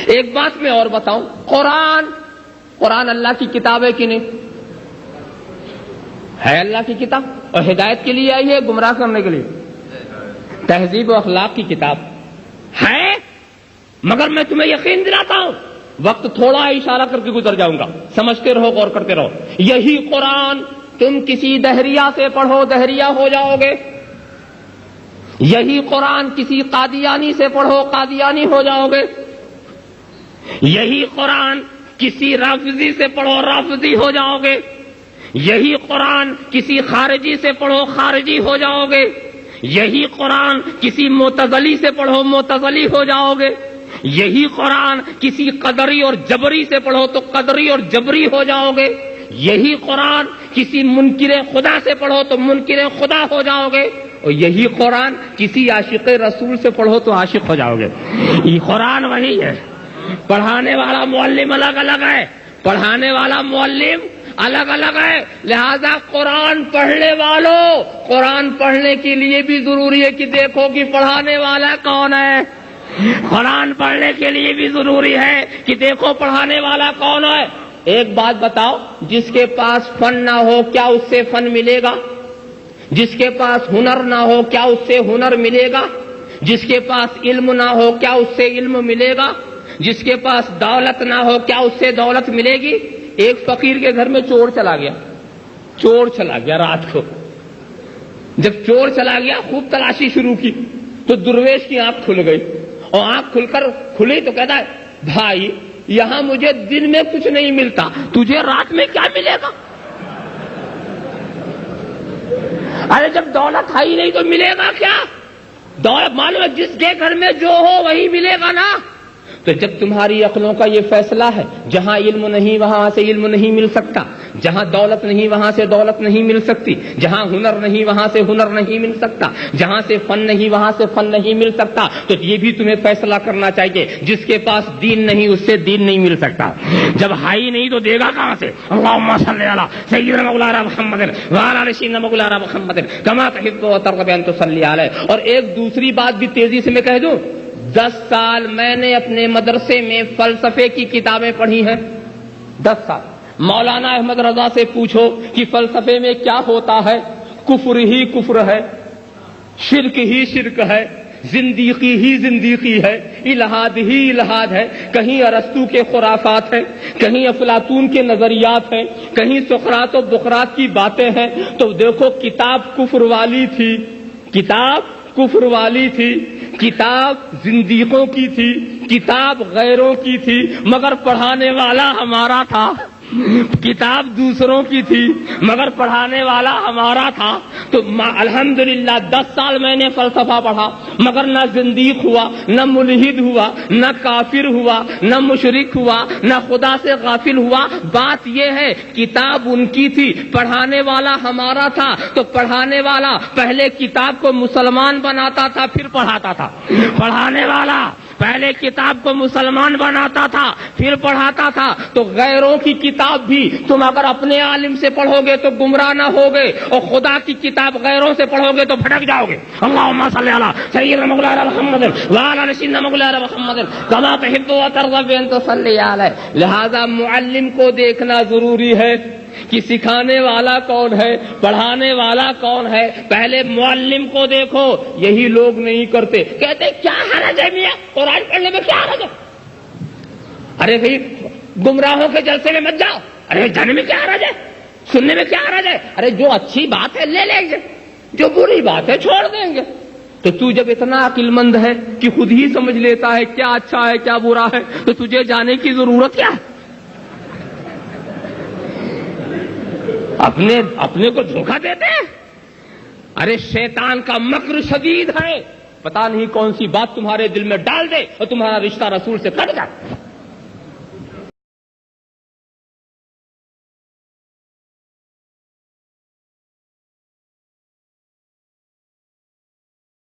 ایک بات میں اور بتاؤں، قرآن اللہ کی کتاب ہے کہ نہیں؟ ہے اللہ کی کتاب، اور ہدایت کے لیے آئی ہے گمراہ کرنے کے لیے؟ تہذیب و اخلاق کی کتاب ہے، مگر میں تمہیں یقین دلاتا ہوں، وقت تھوڑا اشارہ کر کے گزر جاؤں گا، سمجھتے رہو، غور کرتے رہو، یہی قرآن تم کسی دہریہ سے پڑھو دہریہ ہو جاؤ گے، یہی قرآن کسی قادیانی سے پڑھو قادیانی ہو جاؤ گے، یہی قرآن کسی رافضی سے پڑھو رافضی ہو جاؤ گے، یہی قرآن کسی خارجی سے پڑھو خارجی ہو جاؤ گے، یہی قرآن کسی معتزلی سے پڑھو معتزلی ہو جاؤ گے، یہی قرآن کسی قدری اور جبری سے پڑھو تو قدری اور جبری ہو جاؤ گے، یہی قرآن کسی منکر خدا سے پڑھو تو منکر خدا ہو جاؤ گے، اور یہی قرآن کسی عاشق رسول سے پڑھو تو عاشق ہو جاؤ گے۔ یہ قرآن وہی ہے، پڑھانے والا معلم الگ الگ ہے، پڑھانے والا معلم الگ الگ ہے، لہذا قرآن پڑھنے والوں، قرآن پڑھنے کے لیے بھی ضروری ہے کہ دیکھو کہ پڑھانے والا کون ہے، قرآن پڑھنے کے لیے بھی ضروری ہے کہ دیکھو پڑھانے والا کون ہے۔ ایک بات بتاؤ، جس کے پاس فن نہ ہو کیا اس سے فن ملے گا؟ جس کے پاس ہنر نہ ہو کیا اس سے ہنر ملے گا؟ جس کے پاس علم نہ ہو کیا اس سے علم ملے گا؟ جس کے پاس دولت نہ ہو کیا اس سے دولت ملے گی؟ ایک فقیر کے گھر میں چور چلا گیا رات کو، جب چور چلا گیا خوب تلاشی شروع کی تو درویش کی آنکھ کھل گئی، اور آنکھ کھل کر کھلی تو کہتا ہے بھائی یہاں مجھے دن میں کچھ نہیں ملتا، تجھے رات میں کیا ملے گا؟ ارے جب دولت ہے ہی نہیں تو ملے گا کیا؟ دولت معلوم ہے جس کے گھر میں جو ہو وہی ملے گا نا۔ تو جب تمہاری عقلوں کا یہ فیصلہ ہے جہاں علم نہیں وہاں سے علم نہیں مل سکتا، جہاں دولت نہیں وہاں سے دولت نہیں مل سکتی، جہاں ہنر نہیں وہاں سے ہنر نہیں مل سکتا، جہاں سے فن نہیں وہاں سے فن نہیں مل سکتا، تو یہ بھی تمہیں فیصلہ کرنا چاہیے جس کے پاس دین نہیں اس سے دین نہیں مل سکتا۔ جب ہائی نہیں تو دے گا کہاں سے؟ اللہم صلی علی سیدنا مولانا محمد وعلی آل سیدنا مولانا محمد کما تحب و ترغب ان تصلی علیہ۔ اور ایک دوسری بات بھی تیزی سے میں کہہ دوں، 10 سال میں نے اپنے مدرسے میں فلسفے کی کتابیں پڑھی ہیں، 10 سال۔ مولانا احمد رضا سے پوچھو کہ فلسفے میں کیا ہوتا ہے؟ کفر ہی کفر ہے، شرک ہی شرک ہے، زندیقی ہی زندیقی ہے، الہاد ہی الہاد ہے، کہیں ارسطو کے خرافات ہیں، کہیں افلاطون کے نظریات ہیں، کہیں سقراط و بقراط کی باتیں ہیں۔ تو دیکھو کتاب کفر والی تھی، کتاب کفر والی تھی، کتاب زندیقوں کی تھی، کتاب غیروں کی تھی، مگر پڑھانے والا ہمارا تھا۔ کتاب دوسروں کی تھی مگر پڑھانے والا ہمارا تھا۔ تو الحمدللہ 10 سال میں نے فلسفہ پڑھا، مگر نہ زندیق ہوا، نہ ملحد ہوا، نہ کافر ہوا، نہ مشرک ہوا، نہ خدا سے غافل ہوا۔ بات یہ ہے کتاب ان کی تھی، پڑھانے والا ہمارا تھا۔ تو پڑھانے والا پہلے کتاب کو مسلمان بناتا تھا پھر پڑھاتا تھا، پڑھانے والا پہلے کتاب کو مسلمان بناتا تھا پھر پڑھاتا تھا۔ تو غیروں کی کتاب بھی تم اگر اپنے عالم سے پڑھو گے تو گمراہ نہ ہوگے، اور خدا کی کتاب غیروں سے پڑھو گے تو بھٹک جاؤ گے۔ اللہم صلی علی سیدنا مولانا محمد وعلی آل سیدنا مولانا محمد کما تحب و ترغب ان تصلی علیہ۔ لہذا معلم کو دیکھنا ضروری ہے کہ سکھانے والا کون ہے، پڑھانے والا کون ہے۔ پہلے معلم کو دیکھو، یہی لوگ نہیں کرتے، کہتے کیا حرج ہے میاں قرآن پڑھنے میں، کیا حرج ہے؟ ارے بھائی گمراہوں کے جلسے میں مت جاؤ، ارے جانے میں کیا حرج ہے، سننے میں کیا حرج ہے؟ ارے جو اچھی بات ہے لے لیں گے، جو بری بات ہے چھوڑ دیں گے۔ تو تو جب اتنا عقل مند ہے کہ خود ہی سمجھ لیتا ہے کیا اچھا ہے کیا برا ہے، تو تجھے جانے کی ضرورت کیا ہے؟ اپنے کو دھوکہ دیتے ہیں۔ ارے شیطان کا مکر شدید ہے، پتہ نہیں کون سی بات تمہارے دل میں ڈال دے اور تمہارا رشتہ رسول سے کٹ جائے۔